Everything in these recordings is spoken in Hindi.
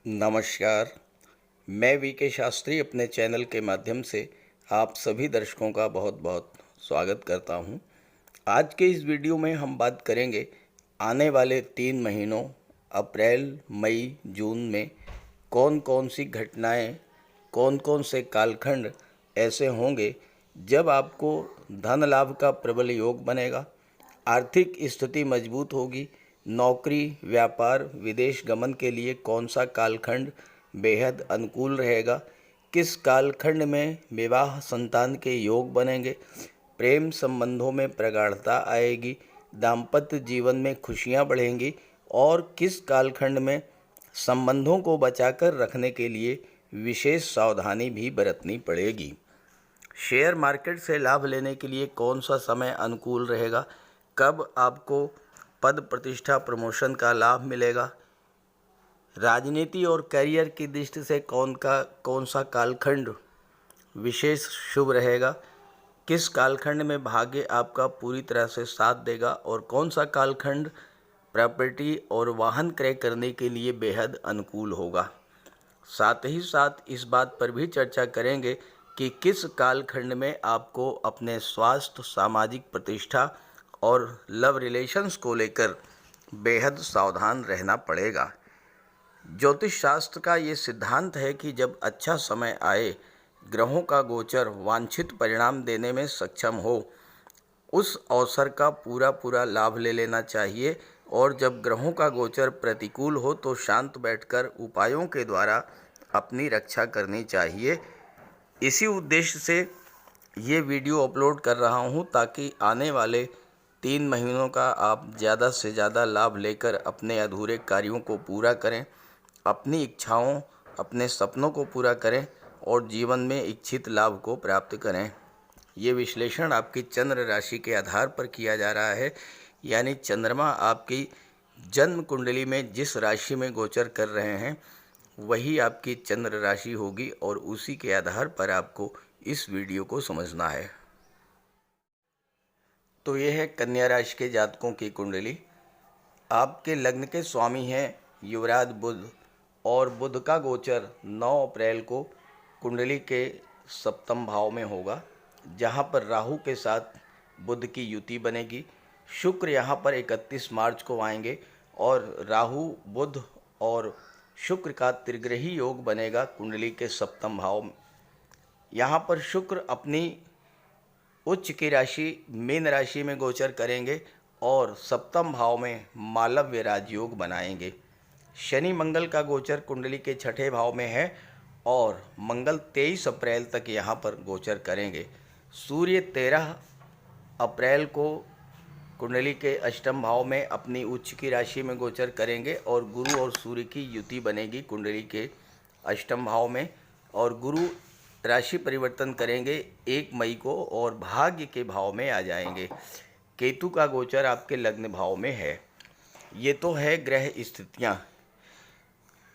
नमस्कार। मैं वीके शास्त्री अपने चैनल के माध्यम से आप सभी दर्शकों का बहुत बहुत स्वागत करता हूं। आज के इस वीडियो में हम बात करेंगे आने वाले 3 महीनों अप्रैल, मई, जून में कौन कौन सी घटनाएं, कौन कौन से कालखंड ऐसे होंगे जब आपको धन लाभ का प्रबल योग बनेगा, आर्थिक स्थिति मजबूत होगी, नौकरी, व्यापार, विदेश गमन के लिए कौन सा कालखंड बेहद अनुकूल रहेगा, किस कालखंड में विवाह संतान के योग बनेंगे, प्रेम संबंधों में प्रगाढ़ता आएगी, दाम्पत्य जीवन में खुशियां बढ़ेंगी और किस कालखंड में संबंधों को बचाकर रखने के लिए विशेष सावधानी भी बरतनी पड़ेगी। शेयर मार्केट से लाभ लेने के लिए कौन सा समय अनुकूल रहेगा, कब आपको पद प्रतिष्ठा प्रमोशन का लाभ मिलेगा, राजनीति और करियर की दृष्टि से कौन सा कालखंड विशेष शुभ रहेगा, किस कालखंड में भाग्य आपका पूरी तरह से साथ देगा और कौन सा कालखंड प्रॉपर्टी और वाहन क्रय करने के लिए बेहद अनुकूल होगा। साथ ही साथ इस बात पर भी चर्चा करेंगे कि किस कालखंड में आपको अपने स्वास्थ्य, सामाजिक प्रतिष्ठा और लव रिलेशंस को लेकर बेहद सावधान रहना पड़ेगा। ज्योतिष शास्त्र का ये सिद्धांत है कि जब अच्छा समय आए, ग्रहों का गोचर वांछित परिणाम देने में सक्षम हो, उस अवसर का पूरा लाभ ले लेना चाहिए और जब ग्रहों का गोचर प्रतिकूल हो तो शांत बैठकर उपायों के द्वारा अपनी रक्षा करनी चाहिए। इसी उद्देश्य से ये वीडियो अपलोड कर रहा हूँ ताकि आने वाले 3 महीनों का आप ज़्यादा से ज़्यादा लाभ लेकर अपने अधूरे कार्यों को पूरा करें, अपनी इच्छाओं, अपने सपनों को पूरा करें और जीवन में इच्छित लाभ को प्राप्त करें। ये विश्लेषण आपकी चंद्र राशि के आधार पर किया जा रहा है, यानी चंद्रमा आपकी जन्म कुंडली में जिस राशि में गोचर कर रहे हैं वही आपकी चंद्र राशि होगी और उसी के आधार पर आपको इस वीडियो को समझना है। तो ये है कन्या राशि के जातकों की कुंडली। आपके लग्न के स्वामी हैं युवराज बुध और बुध का गोचर 9 अप्रैल को कुंडली के सप्तम भाव में होगा, जहां पर राहु के साथ बुध की युति बनेगी। शुक्र यहां पर 31 मार्च को आएंगे और राहु, बुध और शुक्र का त्रिग्रही योग बनेगा कुंडली के सप्तम भाव में। यहाँ पर शुक्र अपनी उच्च की राशि मीन राशि में गोचर करेंगे और सप्तम भाव में मालव्य राजयोग बनाएंगे। शनि मंगल का गोचर कुंडली के छठे भाव में है और मंगल 23 अप्रैल तक यहाँ पर गोचर करेंगे। सूर्य 13 अप्रैल को कुंडली के अष्टम भाव में अपनी उच्च की राशि में गोचर करेंगे और गुरु और सूर्य की युति बनेगी कुंडली के अष्टम भाव में और गुरु राशि परिवर्तन करेंगे 1 मई को और भाग्य के भाव में आ जाएंगे। केतु का गोचर आपके लग्न भाव में है। ये तो है ग्रह स्थितियाँ।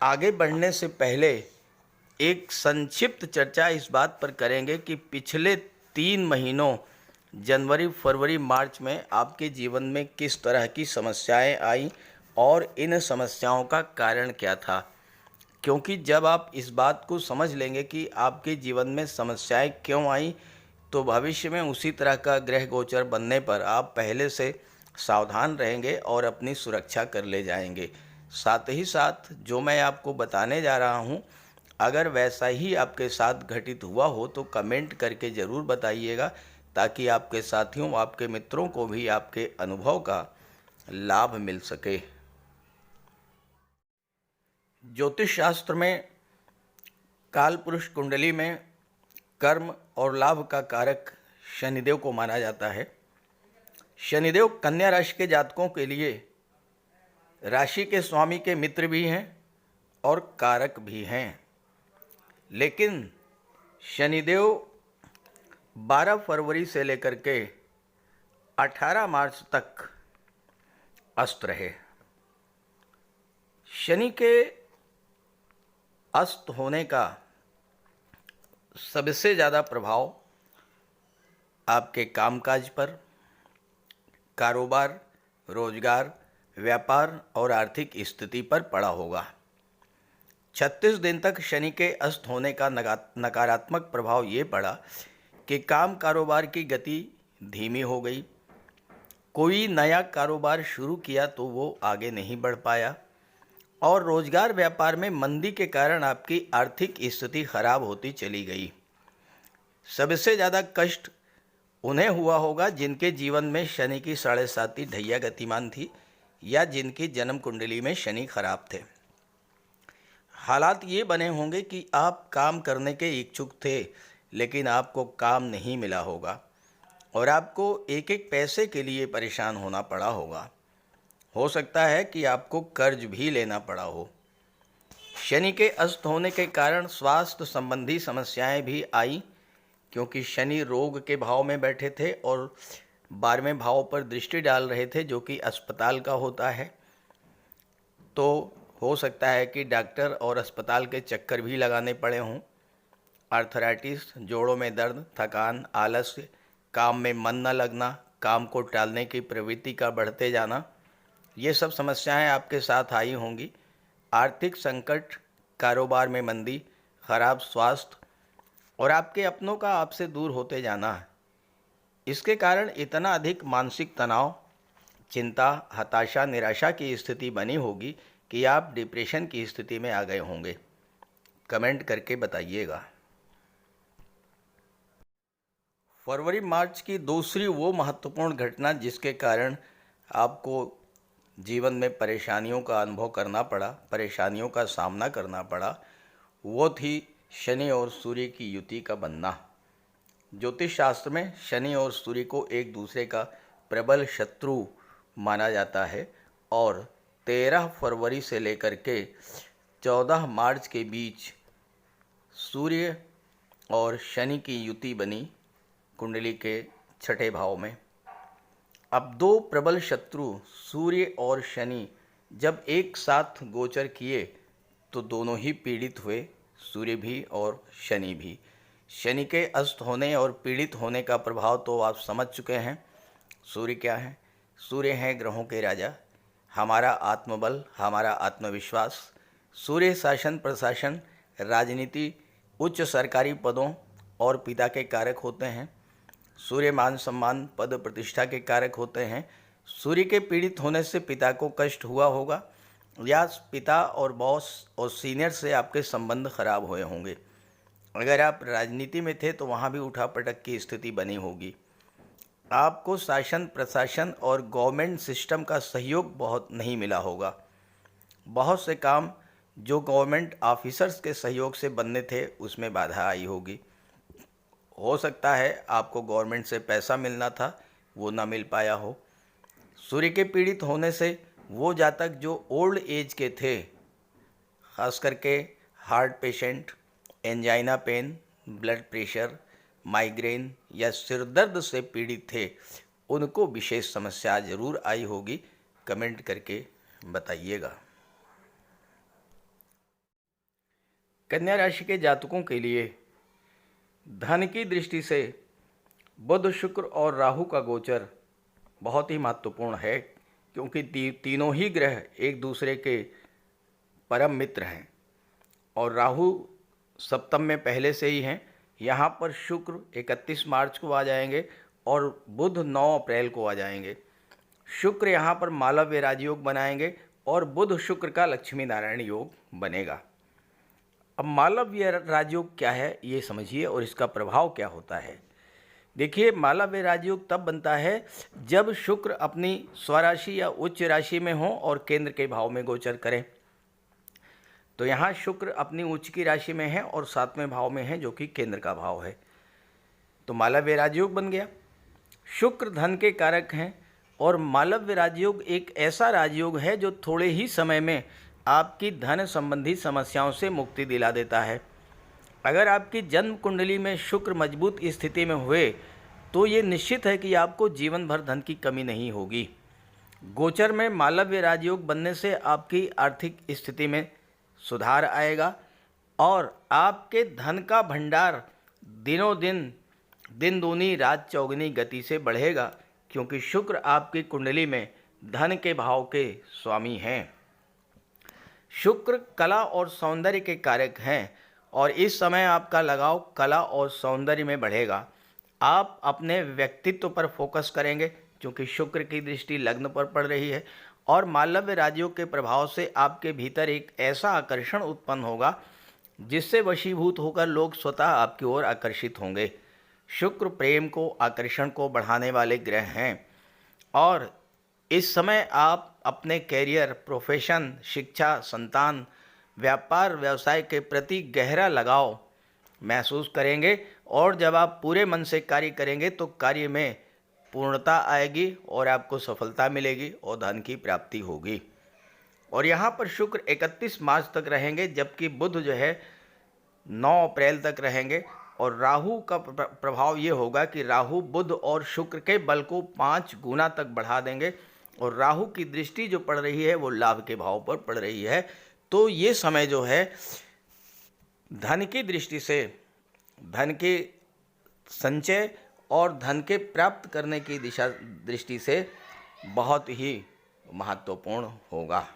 आगे बढ़ने से पहले एक संक्षिप्त चर्चा इस बात पर करेंगे कि पिछले 3 महीनों जनवरी, फरवरी, मार्च में आपके जीवन में किस तरह की समस्याएं आई और इन समस्याओं का कारण क्या था। क्योंकि जब आप इस बात को समझ लेंगे कि आपके जीवन में समस्याएं क्यों आई, तो भविष्य में उसी तरह का ग्रह गोचर बनने पर आप पहले से सावधान रहेंगे और अपनी सुरक्षा कर ले जाएंगे। साथ ही साथ जो मैं आपको बताने जा रहा हूँ, अगर वैसा ही आपके साथ घटित हुआ हो तो कमेंट करके ज़रूर बताइएगा ताकि आपके साथियों, आपके मित्रों को भी आपके अनुभव का लाभ मिल सके। ज्योतिष शास्त्र में काल पुरुष कुंडली में कर्म और लाभ का कारक शनिदेव को माना जाता है। शनिदेव कन्या राशि के जातकों के लिए राशि के स्वामी के मित्र भी हैं और कारक भी हैं, लेकिन शनिदेव 12 फरवरी से लेकर के 18 मार्च तक अस्त रहे। शनि के अस्त होने का सबसे ज़्यादा प्रभाव आपके कामकाज पर, कारोबार, रोजगार, व्यापार और आर्थिक स्थिति पर पड़ा होगा। 36 दिन तक शनि के अस्त होने का नकारात्मक प्रभाव ये पड़ा कि काम कारोबार की गति धीमी हो गई। कोई नया कारोबार शुरू किया तो वो आगे नहीं बढ़ पाया और रोजगार व्यापार में मंदी के कारण आपकी आर्थिक स्थिति खराब होती चली गई। सबसे ज़्यादा कष्ट उन्हें हुआ होगा जिनके जीवन में शनि की 7.5 ढैया गतिमान थी या जिनकी जन्म कुंडली में शनि खराब थे। हालात ये बने होंगे कि आप काम करने के इच्छुक थे लेकिन आपको काम नहीं मिला होगा और आपको एक एक पैसे के लिए परेशान होना पड़ा होगा। हो सकता है कि आपको कर्ज भी लेना पड़ा हो। शनि के अस्त होने के कारण स्वास्थ्य संबंधी समस्याएं भी आई क्योंकि शनि रोग के भाव में बैठे थे और 12वें भाव पर दृष्टि डाल रहे थे जो कि अस्पताल का होता है। तो हो सकता है कि डॉक्टर और अस्पताल के चक्कर भी लगाने पड़े हों। आर्थराइटिस, जोड़ों में दर्द, थकान, आलस्य, काम में मन न लगना, काम को टालने की प्रवृत्ति का बढ़ते जाना, ये सब समस्याएं आपके साथ आई होंगी। आर्थिक संकट, कारोबार में मंदी, खराब स्वास्थ्य और आपके अपनों का आपसे दूर होते जाना, इसके कारण इतना अधिक मानसिक तनाव, चिंता, हताशा, निराशा की स्थिति बनी होगी कि आप डिप्रेशन की स्थिति में आ गए होंगे। कमेंट करके बताइएगा। फरवरी मार्च की दूसरी वो महत्वपूर्ण घटना जिसके कारण आपको जीवन में परेशानियों का अनुभव करना पड़ा, परेशानियों का सामना करना पड़ा, वो थी शनि और सूर्य की युति का बनना। ज्योतिष शास्त्र में शनि और सूर्य को एक दूसरे का प्रबल शत्रु माना जाता है और 13 फरवरी से लेकर के 14 मार्च के बीच सूर्य और शनि की युति बनी कुंडली के 6ठे भाव में। अब दो प्रबल शत्रु सूर्य और शनि जब एक साथ गोचर किए तो दोनों ही पीड़ित हुए, सूर्य भी और शनि भी। शनि के अस्त होने और पीड़ित होने का प्रभाव तो आप समझ चुके हैं। सूर्य क्या है? सूर्य हैं ग्रहों के राजा, हमारा आत्मबल, हमारा आत्मविश्वास। सूर्य शासन प्रशासन, राजनीति, उच्च सरकारी पदों और पिता के कारक होते हैं। सूर्य मान सम्मान, पद प्रतिष्ठा के कारक होते हैं। सूर्य के पीड़ित होने से पिता को कष्ट हुआ होगा या पिता और बॉस और सीनियर से आपके संबंध खराब हुए होंगे। अगर आप राजनीति में थे तो वहाँ भी उठापटक की स्थिति बनी होगी। आपको शासन प्रशासन और गवर्नमेंट सिस्टम का सहयोग बहुत नहीं मिला होगा। बहुत से काम जो गवर्नमेंट ऑफिसर्स के सहयोग से बनने थे उसमें बाधा आई होगी। हो सकता है आपको गवर्नमेंट से पैसा मिलना था, वो ना मिल पाया हो। सूर्य के पीड़ित होने से वो जातक जो ओल्ड एज के थे, खास करके heart patient, angina pain, blood pressure, migraine या सिरदर्द से पीड़ित थे, उनको विशेष समस्या ज़रूर आई होगी। कमेंट करके बताइएगा। कन्या राशि के जातकों के लिए धन की दृष्टि से बुध, शुक्र और राहु का गोचर बहुत ही महत्वपूर्ण है क्योंकि तीनों ही ग्रह एक दूसरे के परम मित्र हैं और राहु सप्तम में पहले से ही हैं। यहाँ पर शुक्र 31 मार्च को आ जाएंगे और बुध 9 अप्रैल को आ जाएंगे। शुक्र यहाँ पर मालव्य राजयोग बनाएंगे और बुध शुक्र का लक्ष्मी नारायण योग बनेगा। अब मालव्य राजयोग क्या है ये समझिए और इसका प्रभाव क्या होता है। देखिए, मालव्य राजयोग तब बनता है जब शुक्र अपनी स्वराशि या उच्च राशि में हो और केंद्र के भाव में गोचर करें। तो यहाँ शुक्र अपनी उच्च की राशि में है और 7वें भाव में है जो कि केंद्र का भाव है, तो मालव्य राजयोग बन गया। शुक्र धन के कारक हैं और मालव्य राजयोग एक ऐसा राजयोग है जो थोड़े ही समय में आपकी धन संबंधी समस्याओं से मुक्ति दिला देता है। अगर आपकी जन्म कुंडली में शुक्र मजबूत स्थिति में हुए तो ये निश्चित है कि आपको जीवन भर धन की कमी नहीं होगी। गोचर में मालव्य राजयोग बनने से आपकी आर्थिक स्थिति में सुधार आएगा और आपके धन का भंडार दिनों दिन, दिन दूनी रात चौगुनी गति से बढ़ेगा क्योंकि शुक्र आपकी कुंडली में धन के भाव के स्वामी हैं। शुक्र कला और सौंदर्य के कारक हैं और इस समय आपका लगाव कला और सौंदर्य में बढ़ेगा। आप अपने व्यक्तित्व पर फोकस करेंगे क्योंकि शुक्र की दृष्टि लग्न पर पड़ रही है और मालव्य राज्यों के प्रभाव से आपके भीतर एक ऐसा आकर्षण उत्पन्न होगा जिससे वशीभूत होकर लोग स्वतः आपकी ओर आकर्षित होंगे। शुक्र प्रेम को, आकर्षण को बढ़ाने वाले ग्रह हैं और इस समय आप अपने कैरियर, प्रोफेशन, शिक्षा, संतान, व्यापार, व्यवसाय के प्रति गहरा लगाव महसूस करेंगे और जब आप पूरे मन से कार्य करेंगे तो कार्य में पूर्णता आएगी और आपको सफलता मिलेगी और धन की प्राप्ति होगी। और यहाँ पर शुक्र 31 मार्च तक रहेंगे, जबकि बुध जो है 9 अप्रैल तक रहेंगे। और राहु का प्रभाव ये होगा कि राहु बुध और शुक्र के बल को 5 गुना तक बढ़ा देंगे और राहु की दृष्टि जो पड़ रही है वो लाभ के भाव पर पड़ रही है। तो ये समय जो है धन की दृष्टि से, धन के संचय और धन के प्राप्त करने की दृष्टि से बहुत ही महत्वपूर्ण होगा।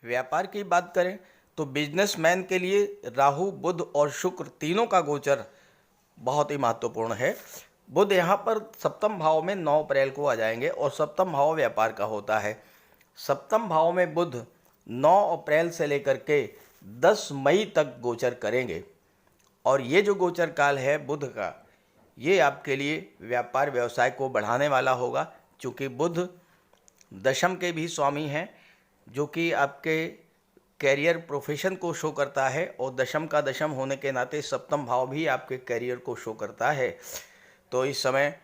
व्यापार की बात करें तो बिजनेसमैन के लिए राहु, बुध और शुक्र तीनों का गोचर बहुत ही महत्वपूर्ण है। बुध यहाँ पर सप्तम भाव में 9 अप्रैल को आ जाएंगे और सप्तम भाव व्यापार का होता है। सप्तम भाव में बुध 9 अप्रैल से लेकर के 10 मई तक गोचर करेंगे और ये जो गोचर काल है बुध का, ये आपके लिए व्यापार व्यवसाय को बढ़ाने वाला होगा, क्योंकि बुध दशम के भी स्वामी हैं, जो कि आपके कैरियर, प्रोफेशन को शो करता है और दशम का दशम होने के नाते सप्तम भाव भी आपके कैरियर को शो करता है। तो इस समय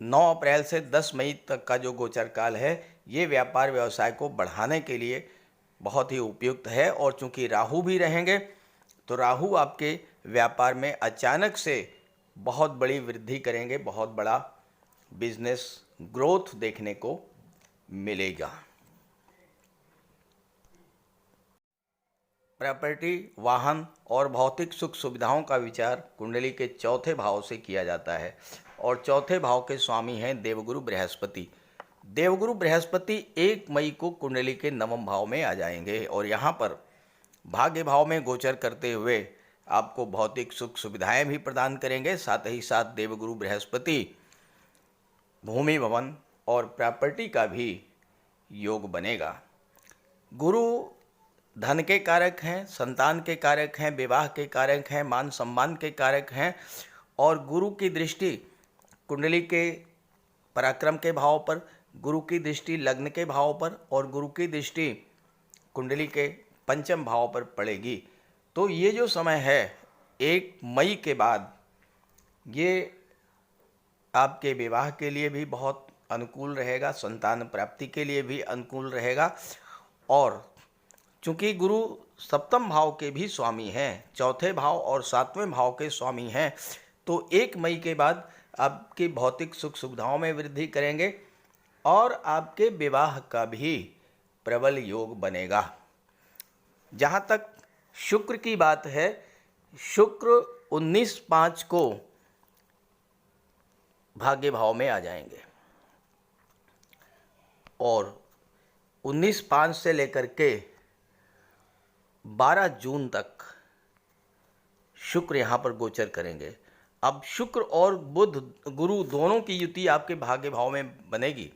9 अप्रैल से 10 मई तक का जो गोचर काल है ये व्यापार व्यवसाय को बढ़ाने के लिए बहुत ही उपयुक्त है। और चूंकि राहु भी रहेंगे तो राहु आपके व्यापार में अचानक से बहुत बड़ी वृद्धि करेंगे, बहुत बड़ा बिजनेस ग्रोथ देखने को मिलेगा। प्रॉपर्टी, वाहन और भौतिक सुख सुविधाओं का विचार कुंडली के चौथे भाव से किया जाता है और चौथे भाव के स्वामी हैं देवगुरु बृहस्पति। देवगुरु बृहस्पति 1 मई को कुंडली के 9वें भाव में आ जाएंगे और यहाँ पर भाग्य भाव में गोचर करते हुए आपको भौतिक सुख सुविधाएं भी प्रदान करेंगे। साथ ही साथ देवगुरु बृहस्पति भूमि, भवन और प्रॉपर्टी का भी योग बनेगा। गुरु धन के कारक हैं, संतान के कारक हैं, विवाह के कारक हैं, मान सम्मान के कारक हैं और गुरु की दृष्टि कुंडली के पराक्रम के भाव पर, गुरु की दृष्टि लग्न के भाव पर और गुरु की दृष्टि कुंडली के पंचम भाव पर पड़ेगी। तो ये जो समय है 1 मई के बाद, ये आपके विवाह के लिए भी बहुत अनुकूल रहेगा, संतान प्राप्ति के लिए भी अनुकूल रहेगा। और चूँकि गुरु सप्तम भाव के भी स्वामी हैं, चौथे भाव और 7वें भाव के स्वामी हैं, तो 1 मई के बाद आपकी भौतिक सुख सुविधाओं में वृद्धि करेंगे और आपके विवाह का भी प्रबल योग बनेगा। जहाँ तक शुक्र की बात है, शुक्र 19/5 को भाग्य भाव में आ जाएंगे और 19/5 से लेकर के 12 जून तक शुक्र यहाँ पर गोचर करेंगे। अब शुक्र और बुध, गुरु दोनों की युति आपके भाग्य भाव में बनेगी।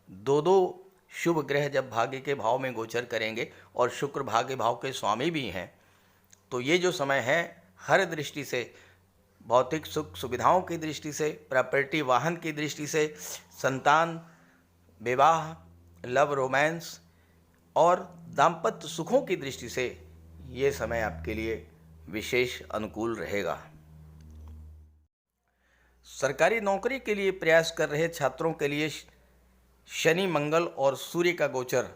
दो शुभ ग्रह जब भाग्य के भाव में गोचर करेंगे और शुक्र भाग्य भाव के स्वामी भी हैं, तो ये जो समय है हर दृष्टि से, भौतिक सुख सुविधाओं की दृष्टि से, प्रॉपर्टी, वाहन की दृष्टि से, संतान, विवाह, लव, रोमांस और दाम्पत्य सुखों की दृष्टि से ये समय आपके लिए विशेष अनुकूल रहेगा। सरकारी नौकरी के लिए प्रयास कर रहे छात्रों के लिए शनि, मंगल और सूर्य का गोचर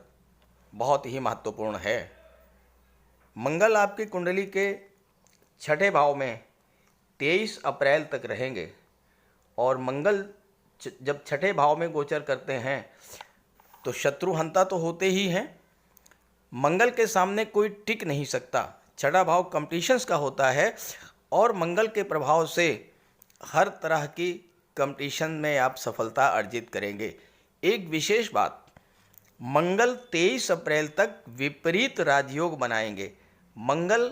बहुत ही महत्वपूर्ण है। मंगल आपकी कुंडली के 6ठे भाव में 23 अप्रैल तक रहेंगे और मंगल जब 6ठे भाव में गोचर करते हैं तो शत्रुहंता तो होते ही हैं, मंगल के सामने कोई टिक नहीं सकता। 6ठा भाव कंपटीशंस का होता है और मंगल के प्रभाव से हर तरह की कंपटीशन में आप सफलता अर्जित करेंगे। एक विशेष बात, मंगल 23 अप्रैल तक विपरीत राजयोग बनाएंगे। मंगल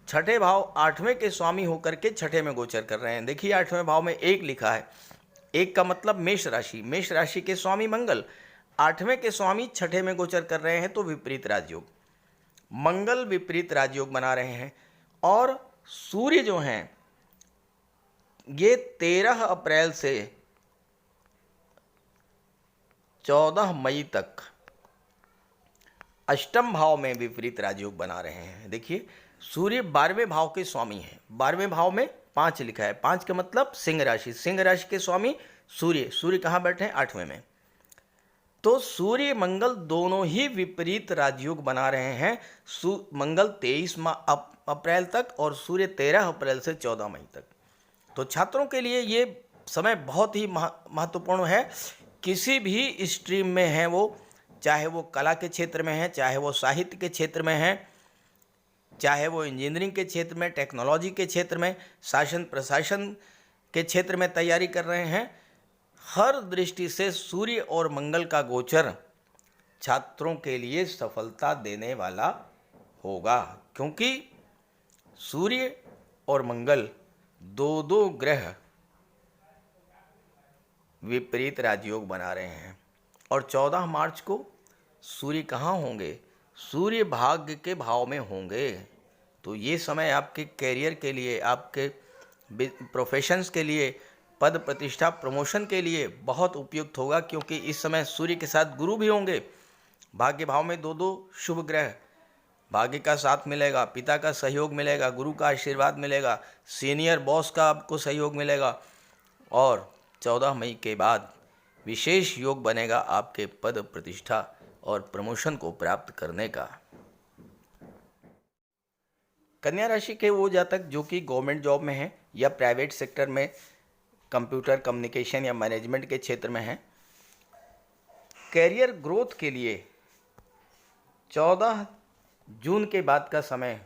छठे भाव 8वें के स्वामी होकर के छठे में गोचर कर रहे हैं। देखिए 8वें भाव में एक लिखा है, एक का मतलब मेष राशि, मेष राशि के स्वामी मंगल 8वें के स्वामी छठे में गोचर कर रहे हैं, तो विपरीत राजयोग। मंगल विपरीत राजयोग बना रहे हैं। और सूर्य जो हैं ये 13 अप्रैल से 14 मई तक अष्टम भाव में विपरीत राजयोग बना रहे हैं। देखिए सूर्य 12वें भाव के स्वामी हैं, 12वें भाव में 5 लिखा है, 5 का मतलब सिंह राशि, सिंह राशि के स्वामी सूर्य, सूर्य कहाँ बैठे हैं 8वें में। तो सूर्य मंगल दोनों ही विपरीत राजयोग बना रहे हैं। मंगल 23 अप्रैल तक और सूर्य 13 अप्रैल से 14 मई तक। तो छात्रों के लिए ये समय बहुत ही महत्वपूर्ण है। किसी भी स्ट्रीम में हैं वो, चाहे वो कला के क्षेत्र में है, चाहे वो साहित्य के क्षेत्र में है, चाहे वो इंजीनियरिंग के क्षेत्र में, टेक्नोलॉजी के क्षेत्र में, शासन प्रशासन के क्षेत्र में तैयारी कर रहे हैं, हर दृष्टि से सूर्य और मंगल का गोचर छात्रों के लिए सफलता देने वाला होगा। क्योंकि सूर्य और मंगल दो दो ग्रह विपरीत राजयोग बना रहे हैं। और 14 मार्च को सूर्य कहाँ होंगे? सूर्य भाग्य के भाव में होंगे। तो ये समय आपके कैरियर के लिए, आपके प्रोफेशंस के लिए, पद प्रतिष्ठा प्रमोशन के लिए बहुत उपयुक्त होगा। क्योंकि इस समय सूर्य के साथ गुरु भी होंगे। भाग्य भाव में दो दो शुभ ग्रह, भाग्य का साथ मिलेगा, पिता का सहयोग मिलेगा, गुरु का आशीर्वाद मिलेगा, सीनियर बॉस का आपको सहयोग मिलेगा। और 14 मई के बाद विशेष योग बनेगा आपके पद प्रतिष्ठा और प्रमोशन को प्राप्त करने का। कन्या राशि के वो जातक जो कि गवर्नमेंट जॉब में हैं या प्राइवेट सेक्टर में कंप्यूटर कम्युनिकेशन या मैनेजमेंट के क्षेत्र में हैं, कैरियर ग्रोथ के लिए 14 जून के बाद का समय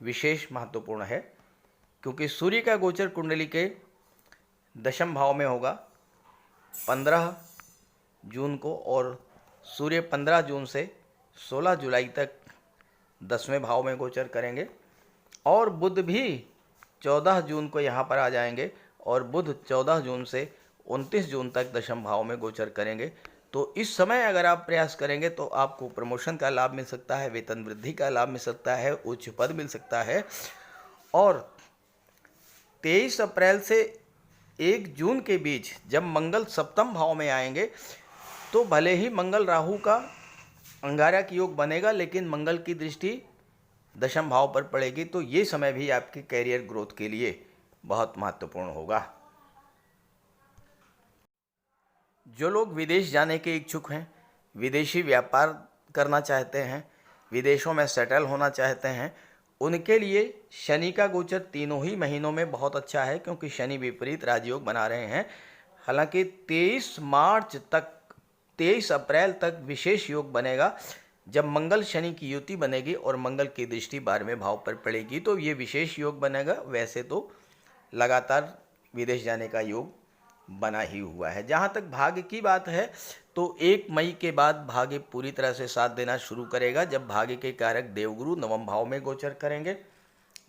विशेष महत्वपूर्ण है। क्योंकि सूर्य का गोचर कुंडली के दशम भाव में होगा 15 जून को, और सूर्य 15 जून से 16 जुलाई तक 10वें भाव में गोचर करेंगे। और बुध भी 14 जून को यहाँ पर आ जाएंगे, और बुध 14 जून से 29 जून तक दशम भाव में गोचर करेंगे। तो इस समय अगर आप प्रयास करेंगे तो आपको प्रमोशन का लाभ मिल सकता है, वेतन वृद्धि का लाभ मिल सकता है, उच्च पद मिल सकता है। और 23 अप्रैल से 1 जून के बीच जब मंगल सप्तम भाव में आएंगे तो भले ही मंगल राहु का अंगारक योग बनेगा, लेकिन मंगल की दृष्टि दशम भाव पर पड़ेगी। तो ये समय भी आपके कैरियर ग्रोथ के लिए बहुत महत्वपूर्ण होगा। जो लोग विदेश जाने के इच्छुक हैं, विदेशी व्यापार करना चाहते हैं, विदेशों में सेटल होना चाहते हैं, उनके लिए शनि का गोचर तीनों ही महीनों में बहुत अच्छा है। क्योंकि शनि विपरीत राजयोग बना रहे हैं। हालांकि 23 अप्रैल तक विशेष योग बनेगा जब मंगल शनि की युति बनेगी और मंगल की दृष्टि 12वें भाव पर पड़ेगी, तो ये विशेष योग बनेगा। वैसे तो लगातार विदेश जाने का योग बना ही हुआ है। जहाँ तक भाग्य की बात है तो 1 मई के बाद भाग्य पूरी तरह से साथ देना शुरू करेगा, जब भाग्य के कारक देवगुरु नवम भाव में गोचर करेंगे।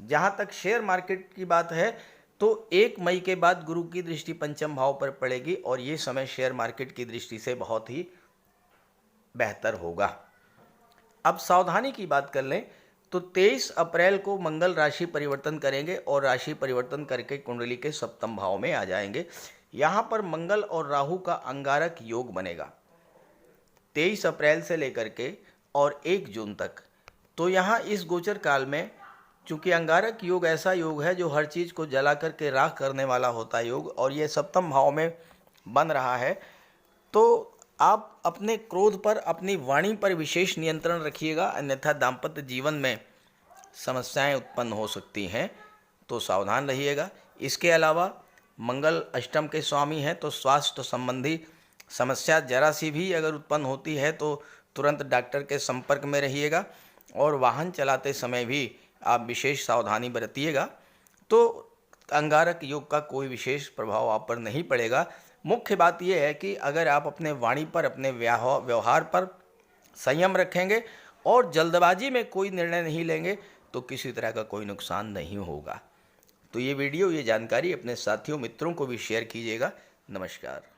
जहाँ तक शेयर मार्केट की बात है तो 1 मई के बाद गुरु की दृष्टि पंचम भाव पर पड़ेगी, और ये समय शेयर मार्केट की दृष्टि से बहुत ही बेहतर होगा। अब सावधानी की बात कर लें तो 23 अप्रैल को मंगल राशि परिवर्तन करेंगे, और राशि परिवर्तन करके कुंडली के सप्तम भाव में आ जाएंगे। यहाँ पर मंगल और राहु का अंगारक योग बनेगा 23 अप्रैल से लेकर के और 1 जून तक। तो यहाँ इस गोचर काल में चूँकि अंगारक योग ऐसा योग है जो हर चीज़ को जला करके राख करने वाला होता है योग, और ये सप्तम भाव में बन रहा है, तो आप अपने क्रोध पर, अपनी वाणी पर विशेष नियंत्रण रखिएगा, अन्यथा दाम्पत्य जीवन में समस्याएं उत्पन्न हो सकती हैं, तो सावधान रहिएगा। इसके अलावा मंगल अष्टम के स्वामी हैं, तो स्वास्थ्य संबंधी समस्या जरा सी भी अगर उत्पन्न होती है तो तुरंत डॉक्टर के संपर्क में रहिएगा, और वाहन चलाते समय भी आप विशेष सावधानी बरतिएगा। तो अंगारक योग का कोई विशेष प्रभाव आप पर नहीं पड़ेगा। मुख्य बात यह है कि अगर आप अपने वाणी पर, अपने व्यवहार पर संयम रखेंगे और जल्दबाजी में कोई निर्णय नहीं लेंगे तो किसी तरह का कोई नुकसान नहीं होगा। तो ये वीडियो, ये जानकारी अपने साथियों मित्रों को भी शेयर कीजिएगा। नमस्कार।